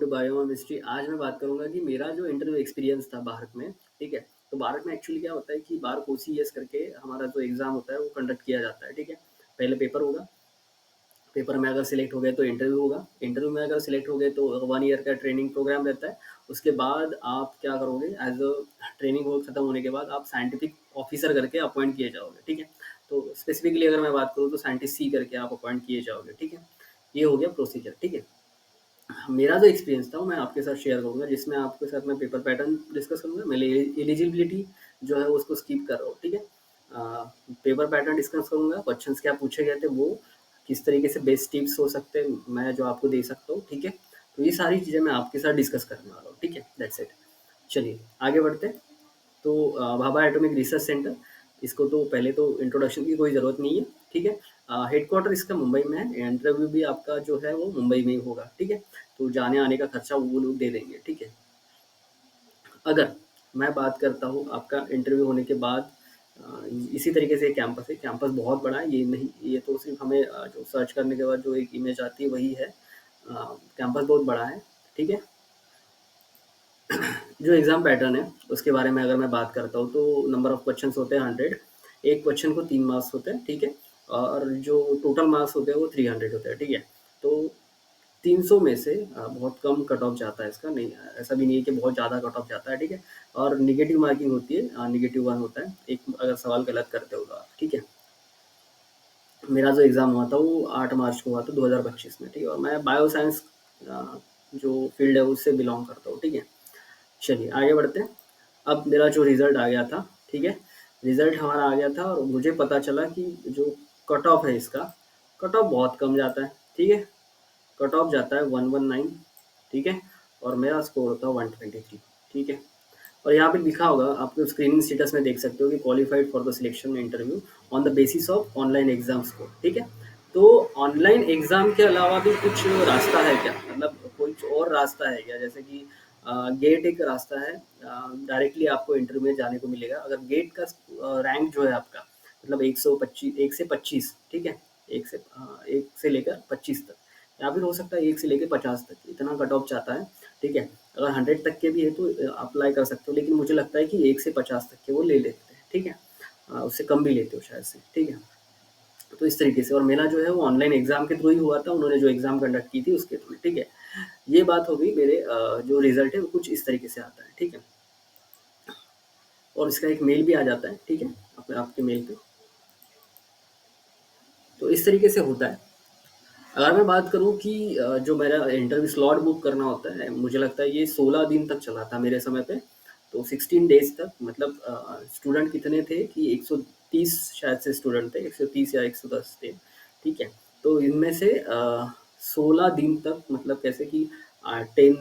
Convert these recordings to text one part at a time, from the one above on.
To biochemistry. आज मैं बात करूँगा कि मेरा जो इंटरव्यू एक्सपीरियंस था भारत में, ठीक है? तो भारत में एक्चुअली क्या होता है कि बार ओसीएस करके हमारा जो एग्ज़ाम होता है वो कंडक्ट किया जाता है, ठीक है? पहले पेपर होगा, पेपर में अगर सिलेक्ट हो गए तो इंटरव्यू होगा, इंटरव्यू में अगर सिलेक्ट हो गए तो 1 ईयर का ट्रेनिंग प्रोग्राम रहता है। उसके बाद आप क्या करोगे, एज़ अ ट्रेनिंग वो खत्म होने के बाद आप साइंटिफिक ऑफिसर करके अपॉइंट किए जाओगे, ठीक है? तो स्पेसिफिकली अगर मैं बात करूँ तो साइंटिस्ट सी करके आप अपॉइंट किए जाओगे, ठीक है? ये हो गया प्रोसीजर, ठीक है? मेरा जो एक्सपीरियंस था वो मैं आपके साथ शेयर करूँगा, जिसमें आपके साथ मैं पेपर पैटर्न डिस्कस करूँगा। मैं एलिजिबिलिटी जो है उसको स्किप कर रहा हूँ, ठीक है? पेपर पैटर्न डिस्कस करूँगा, क्वेश्चंस क्या पूछे गए थे वो, किस तरीके से बेस्ट टिप्स हो सकते हैं मैं जो आपको दे सकता हूँ, ठीक है? तो ये सारी चीज़ें मैं आपके साथ डिस्कस करने वाला हूँ, ठीक है? That's it. चलिए आगे बढ़ते हैं। तो भाभा एटॉमिक रिसर्च सेंटर, इसको तो पहले तो इंट्रोडक्शन की कोई ज़रूरत नहीं है, ठीक है? हेडक्वार्टर इसका मुंबई में है, इंटरव्यू भी आपका जो है वो मुंबई में ही होगा, ठीक है? तो जाने आने का खर्चा वो लोग दे देंगे, ठीक है? अगर मैं बात करता हूँ आपका इंटरव्यू होने के बाद, इसी तरीके से कैंपस है, कैंपस बहुत बड़ा है, ये नहीं, ये तो सिर्फ हमें जो सर्च करने के बाद जो एक इमेज आती है वही है। कैंपस बहुत बड़ा है, ठीक है? जो एग्ज़ाम पैटर्न है उसके बारे में अगर मैं बात करता हूँ तो नंबर ऑफ क्वेश्चंस होते हैं 100। एक क्वेश्चन को 3 मार्क्स होते हैं, ठीक है? और जो टोटल मार्क्स होते हैं वो 300 होते हैं, ठीक है? तो 300 में से बहुत कम कट ऑफ जाता है इसका, नहीं ऐसा भी नहीं है कि बहुत ज़्यादा कट ऑफ जाता है, ठीक है? और नेगेटिव मार्किंग होती है, नेगेटिव 1 होता है एक अगर सवाल गलत करते हो तो आप, ठीक है? मेरा जो एग्ज़ाम हुआ था वो 8 मार्च को हुआ था 2025 में, ठीक है? और मैं बायो साइंस जो फील्ड है उससे बिलोंग करता हूँ, ठीक है? चलिए आगे बढ़ते हैं। अब मेरा जो रिज़ल्ट आ गया था, ठीक है? रिज़ल्ट हमारा आ गया था और मुझे पता चला कि जो कट ऑफ है इसका, कट ऑफ बहुत कम जाता है, ठीक है? कट ऑफ जाता है 119, ठीक है? और मेरा स्कोर होता है 123, ठीक है? और यहाँ पे लिखा होगा, आपको स्क्रीनिंग स्टेटस में देख सकते हो कि qualified for the selection interview on the basis of online exam score, ठीक है? तो ऑनलाइन एग्जाम के अलावा भी कुछ रास्ता है क्या, मतलब कुछ और रास्ता है क्या? जैसे कि गेट एक रास्ता है, डायरेक्टली आपको इंटरव्यू में जाने को मिलेगा। अगर गेट का रैंक जो है आपका, मतलब 125, 1 से 25, ठीक है? 1 से लेकर 25 तक, या फिर हो सकता है 1 से लेकर 50 तक, इतना कट ऑफ चाहता है, ठीक है? अगर 100 तक के भी है तो अप्लाई कर सकते हो, लेकिन मुझे लगता है कि 1 से 50 तक के वो ले लेते हैं, ठीक है? उससे कम भी लेते हो शायद से, ठीक है? तो इस तरीके से, और मेरा जो है वो ऑनलाइन एग्ज़ाम के थ्रू ही हुआ था, उन्होंने जो एग्ज़ाम कंडक्ट की थी उसके थ्रू, ठीक है? ये बात हो गई मेरे जो रिज़ल्ट है वो कुछ इस तरीके से आता है, ठीक है? और इसका एक मेल भी आ जाता है, ठीक है? आपके मेल पे। तो इस तरीके से होता है। अगर मैं बात करूँ कि जो मेरा इंटरव्यू स्लॉट बुक करना होता है, मुझे लगता है ये 16 दिन तक चला था मेरे समय पे। तो 16 डेज़ तक, मतलब स्टूडेंट कितने थे कि 130 शायद से स्टूडेंट थे, 130 या 110 थे, ठीक है? तो इनमें से 16 दिन तक, मतलब कैसे कि 10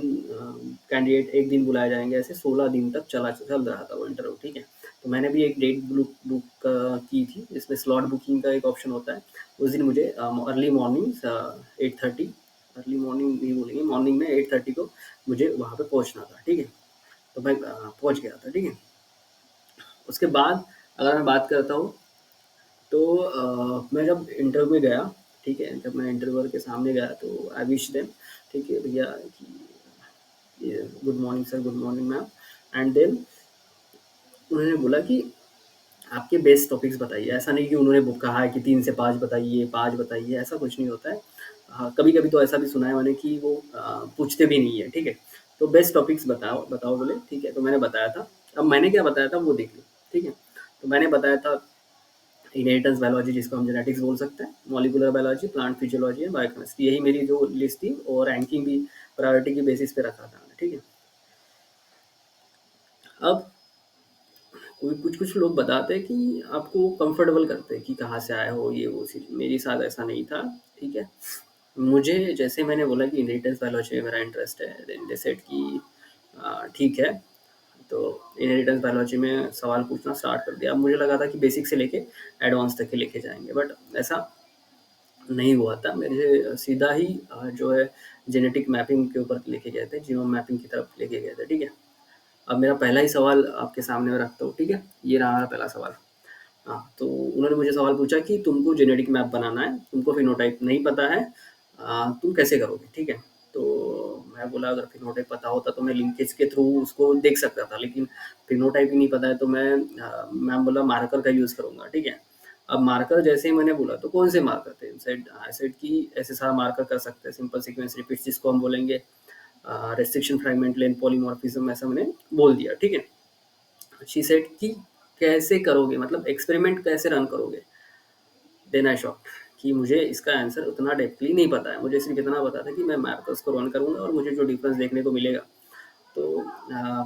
कैंडिडेट एक दिन बुलाए जाएँगे, ऐसे 16 दिन तक चल रहा था वो इंटरव्यू, ठीक है? तो मैंने भी एक डेट बुक की थी, जिसमें स्लॉट बुकिंग का एक ऑप्शन होता है। उस दिन मुझे अर्ली मॉर्निंग 8:30, अर्ली मॉर्निंग नहीं बोलेंगे, मॉर्निंग में 8:30 को मुझे वहाँ पे पहुँचना था, ठीक है? तो मैं पहुँच गया था, ठीक है? उसके बाद अगर मैं बात करता हूँ तो मैं जब इंटरव्यू में गया, ठीक है? जब मैं इंटरव्यूअर के सामने गया तो आई विश देम, ठीक है भैया, कि good morning sir, good morning ma'am. And then उन्होंने बोला कि आपके बेस्ट टॉपिक्स बताइए। ऐसा नहीं कि उन्होंने कहा है कि 3 से 5 बताइए, 5 बताइए, ऐसा कुछ नहीं होता है। हाँ, कभी-कभी तो ऐसा भी सुना है मैंने कि वो पूछते भी नहीं है, ठीक है? तो बेस्ट टॉपिक्स बताओ बताओ बोले, ठीक है? तो मैंने बताया था। अब मैंने क्या बताया था वो देख लो, ठीक है? तो मैंने बताया था इनहेरिटेंस बायोलॉजी, जिसको हम जेनेटिक्स बोल सकते हैं, molecular biology, plant physiology and biochemistry, यही मेरी जो लिस्ट थी, और रैंकिंग भी प्रायोरिटी की बेसिस पे रखा था मैंने, ठीक है? अब कोई कुछ-कुछ लोग बताते हैं कि आपको कंफर्टेबल करते हैं कि कहाँ से आए हो, ये वो चीज़। मेरे साथ ऐसा नहीं था, ठीक है? मुझे, जैसे मैंने बोला कि इनहेरिटेंस बायोलॉजी में मेरा इंटरेस्ट है, देन दे सेड कि ठीक है। तो इनहेरिटेंस बायोलॉजी में सवाल पूछना स्टार्ट कर दिया। अब मुझे लगा था कि बेसिक से लेके एडवांस तक के लेके जाएँगे, बट ऐसा नहीं हुआ था। मेरे सीधा ही जो है जेनेटिक मैपिंग के ऊपर लेके गए थे, जीनोम मैपिंग की तरफ लेके गए थे, ठीक है? अब मेरा पहला ही सवाल आपके सामने मैं रखता हूँ, ठीक है? ये रहा मेरा पहला सवाल। हाँ, तो उन्होंने मुझे सवाल पूछा कि तुमको जेनेटिक मैप बनाना है, तुमको फिनोटाइप नहीं पता है, तुम कैसे करोगे, ठीक है? तो मैं बोला अगर फिनोटाइप पता होता तो मैं लिंकेज के थ्रू उसको देख सकता था, लेकिन फिनोटाइप ही नहीं पता है तो मैम बोला मार्कर का यूज़ करूँगा, ठीक है। अब मार्कर जैसे ही मैंने बोला तो कौन से मार्कर थे? आई सेड कि ऐसे सारा मार्कर कर सकते हैं, सिंपल सीक्वेंस रिपीट्स जिसको हम बोलेंगे, रेस्ट्रिक्शन फ्रैगमेंट लेंथ पॉलीमॉर्फिज्म, ऐसा मैंने बोल दिया, ठीक है। शी सेड कि कैसे करोगे, मतलब एक्सपेरिमेंट कैसे रन करोगे? देन आई शॉक्ड कि मुझे इसका आंसर उतना डेप्थली नहीं पता है, मुझे सिर्फ इतना पता था कि मैं मार्कर्स को रन करूँगा और मुझे जो डिफरेंस देखने को मिलेगा। तो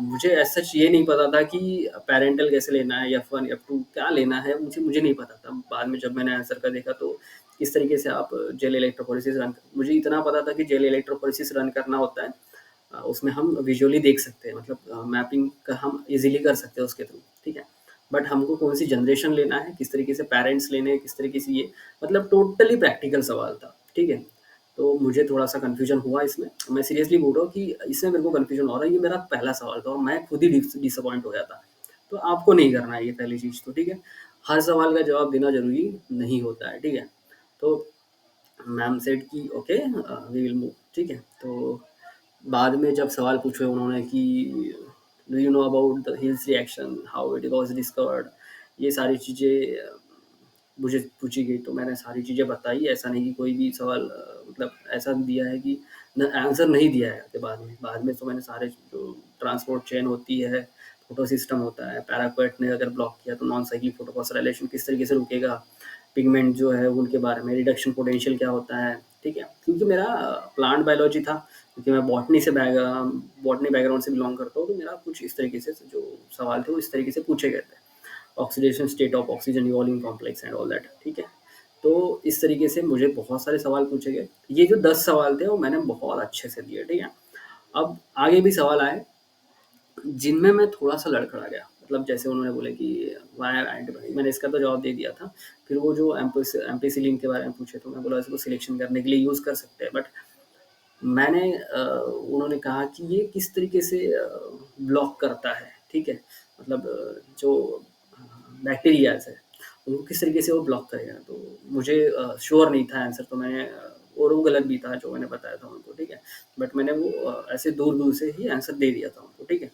मुझे एज सच ये नहीं पता था कि पैरेंटल कैसे लेना है, F1 F2 क्या लेना है, मुझे नहीं पता था। बाद में जब मैंने आंसर का देखा तो किस तरीके से आप जेल इलेक्ट्रोफोरेसिस रन, मुझे इतना पता था कि जेल इलेक्ट्रोफोरेसिस रन करना होता है, उसमें हम विजुअली देख सकते हैं, मतलब मैपिंग का हम इजीली कर सकते हैं उसके थ्रू, ठीक है। बट हमको कौन सी जनरेशन लेना है, किस तरीके से पेरेंट्स लेने हैं, किस तरीके से ये, मतलब टोटली प्रैक्टिकल सवाल था, ठीक है। तो मुझे थोड़ा सा कन्फ्यूजन हुआ इसमें, मैं सीरियसली बोल रहा हूँ कि इसमें मेरे को कन्फ्यूजन हो रहा है, ये मेरा पहला सवाल था और मैं खुद ही डिसअपॉइंट हो गया था। तो आपको नहीं करना है ये पहली चीज़ तो, ठीक है। हर सवाल का जवाब देना ज़रूरी नहीं होता है, ठीक है। तो मैम सेड कि ओके वी विल मूव, ठीक है। तो बाद में जब सवाल पूछे उन्होंने कि do you know about the hills reaction, how it was discovered, ये सारी चीज़ें मुझे पूछी गई, तो मैंने सारी चीज़ें बताई। ऐसा नहीं कि कोई भी सवाल मतलब ऐसा दिया है कि न आंसर नहीं दिया है के बाद में तो मैंने सारे जो ट्रांसपोर्ट चेन होती है, फोटो सिस्टम होता है, पैराक्वेट ने अगर ब्लॉक किया तो नॉन साइक्लिक फोटोफॉस्फोराइलेशन किस तरीके से रुकेगा, पिगमेंट जो है उनके बारे में, रिडक्शन पोटेंशियल क्या होता है, ठीक है। क्योंकि मेरा प्लांट बायोलॉजी था, क्योंकि मैं बॉटनी बैकग्राउंड से बिलोंग करता हूँ, तो मेरा कुछ इस तरीके से जो सवाल थे वो इस तरीके से पूछे गए थे। Oxidation state of oxygen evolving complex and all that, ठीक है। तो इस तरीके से मुझे बहुत सारे सवाल पूछे गए। ये जो 10 सवाल थे वो मैंने बहुत अच्छे से दिए, ठीक है। अब आगे भी सवाल आए जिनमें मैं थोड़ा-सा लड़खड़ा गया। मतलब जैसे उन्होंने बोले कि व्हाई एंटीबॉडी, मैंने इसका तो जवाब दे दिया था। फिर वो जो एम्पिसिलिन के बारे में पूछे तो मैं बोला इसको सिलेक्शन करने के लिए यूज़ कर सकते हैं, बट उन्होंने कहा कि ये किस तरीके से ब्लॉक करता है, ठीक है। मतलब जो बैक्टीरियाज़ है, उनको किस तरीके से वो ब्लॉक करेगा। तो मुझे श्योर नहीं था आंसर, तो और वो गलत भी था जो मैंने बताया था उनको, ठीक है। बट मैंने वो ऐसे दूर-दूर से ही आंसर दे दिया था उनको, ठीक है।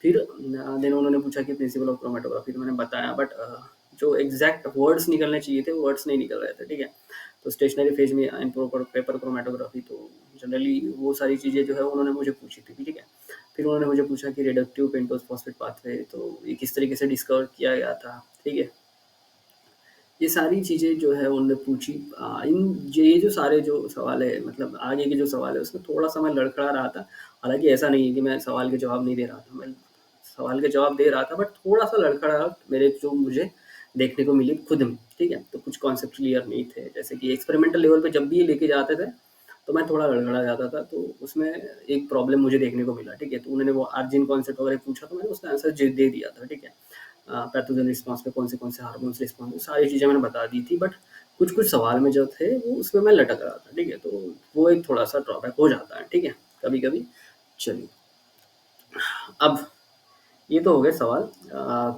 फिर देन उन्होंने पूछा कि प्रिंसिपल ऑफ क्रोमैटोग्राफी, तो मैंने बताया, बट जो एग्ज़ैक्ट वर्ड्स निकलने चाहिए थे, वर्ड्स नहीं निकल रहे थे, ठीक है। तो स्टेशनरी फेज में इम्प्रॉपर पेपर क्रोमैटोग्राफी, तो जनरली वो सारी चीज़ें जो है उन्होंने मुझे पूछी थी, ठीक है। फिर उन्होंने मुझे पूछा कि रिडक्टिव पेंटोस फॉस्फेट पाथवे, तो ये किस तरीके से डिस्कवर किया गया था, ठीक है। ये सारी चीज़ें जो है उन्होंने पूछी। ये जो सारे जो सवाल है, मतलब आगे के जो सवाल है उसमें थोड़ा-सा मैं लड़खड़ा रहा था। हालाँकि ऐसा नहीं है कि मैं सवाल के जवाब नहीं दे रहा था, मैं सवाल के जवाब दे रहा था, बट थोड़ा-सा लड़खड़ा मेरे जो मुझे देखने को मिली खुद में, ठीक है। तो कुछ कॉन्सेप्ट क्लियर नहीं थे, जैसे कि एक्सपेरिमेंटल लेवल पे जब भी ये लेके जाते थे, तो मैं थोड़ा गड़बड़ा जाता था, तो उसमें एक प्रॉब्लम मुझे देखने को मिला, ठीक है। तो उन्होंने वो अर्जिन कॉन्सेप्ट वगैरह पूछा, तो मैंने उसका आंसर दे दिया था, ठीक है। पैथोजन रिस्पॉन्स पे कौन से हार्मोन्स रिस्पॉन्स, सारी चीज़ें मैंने बता दी थी, बट कुछ-कुछ सवाल में जो थे वो उसमें मैं लटक रहा था, ठीक है। तो वो एक थोड़ा-सा ड्रॉबैक हो जाता है, ठीक है, कभी-कभी। चलिए, अब ये तो हो गए सवाल।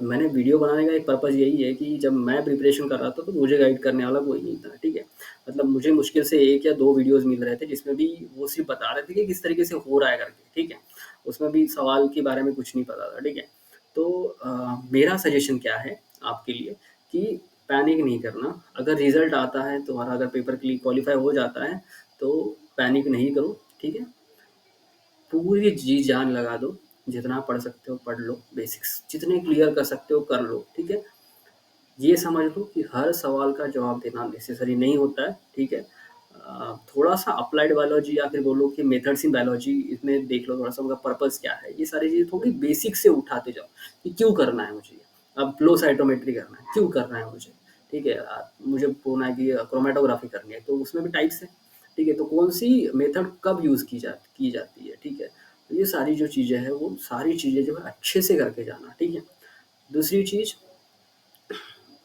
मैंने वीडियो बनाने का एक पर्पज़ यही है कि जब मैं प्रिपरेशन कर रहा था तो मुझे गाइड करने वाला कोई नहीं था, ठीक है। मतलब मुझे मुश्किल से 1 या 2 वीडियोज़ मिल रहे थे जिसमें भी वो सिर्फ़ बता रहे थे कि किस तरीके से हो रहा है करके, ठीक है। उसमें भी सवाल के बारे में कुछ नहीं पता था, ठीक है। तो मेरा सजेशन क्या है आपके लिए कि पैनिक नहीं करना। अगर रिज़ल्ट आता है तुम्हारा, अगर पेपर क्वालीफाई हो जाता है तो पैनिक नहीं करो, ठीक है। पूरी जी जान लगा दो, जितना पढ़ सकते हो पढ़ लो, बेसिक्स जितने क्लियर कर सकते हो कर लो, ठीक है। ये समझ लो कि हर सवाल का जवाब देना नेसेसरी नहीं होता है, ठीक है। थोड़ा-सा अप्लाइड बायोलॉजी या फिर बोलो कि मेथड्स इन बायोलॉजी, इसमें देख लो थोड़ा-सा उनका पर्पज़ क्या है। ये सारी चीज़ें थोड़ी बेसिक से उठाते जाओ कि क्यों करना है मुझे ये। अब फ्लो साइटोमेट्री करना है, क्यों करना है मुझे, ठीक है। मुझे बोलना है कि क्रोमैटोग्राफी करनी है, तो उसमें भी टाइप्स हैं, ठीक है। तो कौन-सी मेथड कब यूज़ की जाती है, ठीक है। तो ये सारी जो चीज़ें हैं, वो सारी चीज़ें जो है अच्छे से करके जाना, ठीक है। दूसरी चीज़,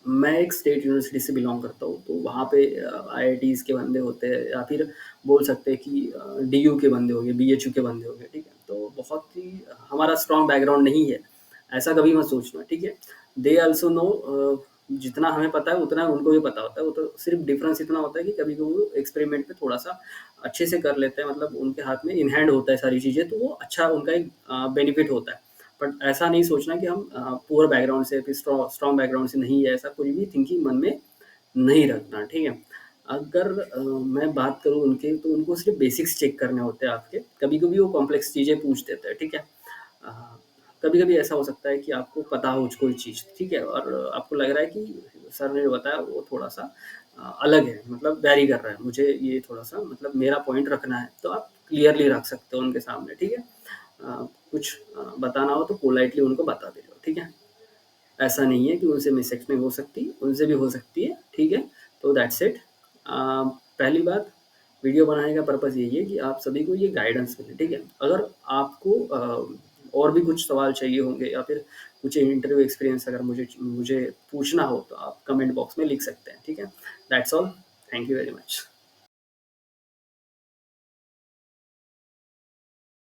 मैं एक स्टेट यूनिवर्सिटी से बिलॉन्ग करता हूँ, तो वहाँ पे आईआईटीज़ के बंदे होते हैं, या फिर बोल सकते हैं कि डीयू के बंदे हो गए, बीएचयू के बंदे हो गए, ठीक है। तो बहुत ही हमारा स्ट्रॉन्ग बैकग्राउंड नहीं है, ऐसा कभी मत सोचना, ठीक है। दे ऑल्सो नो जितना हमें पता है उतना उनको भी पता होता है। वो तो सिर्फ़ डिफ़रेंस इतना होता है कि कभी वो एक्सपेरिमेंट में थोड़ा-सा अच्छे से कर लेते हैं, मतलब उनके हाथ में इन हैंड होता है सारी चीज़ें, तो वो अच्छा उनका एक बेनिफिट होता है। बट ऐसा नहीं सोचना कि हम पुअर बैकग्राउंड से, फिर स्ट्रॉन्ग बैकग्राउंड से नहीं है, ऐसा कोई भी थिंकिंग मन में नहीं रखना, ठीक है? अगर मैं बात करूँ उनके, तो उनको सिर्फ़ बेसिक्स चेक करने होते हैं आपके। कभी-कभी वो कॉम्प्लेक्स चीज़ें पूछ देते हैं, ठीक है? अ, कभी-कभी ऐसा हो सकता है कि आपको पता हो कोई चीज़, ठीक है? और आपको लग रहा है कि सर ने जो बताया वो थोड़ा-सा अलग है, मतलब वैरी कर रहा है। मुझे ये थोड़ा-सा, मतलब मेरा पॉइंट रखना है, तो आप क्लियरली रख सकते हो उनके सामने, ठीक है? कुछ बताना हो तो पोलाइटली उनको बता दो, ठीक है? ऐसा नहीं है कि उनसे मिसएक्सप्लेन हो सकती, उनसे भी हो सकती है, ठीक है? तो दैट्स इट। पहली बात, वीडियो बनाने का पर्पज़ यही है कि आप सभी को ये गाइडेंस मिले, ठीक है? अगर आपको और भी कुछ सवाल चाहिए होंगे या फिर कुछ इंटरव्यू एक्सपीरियंस अगर मुझे मुझे पूछना हो, तो आप कमेंट बॉक्स में लिख सकते हैं, ठीक है? That's all. Thank you very much.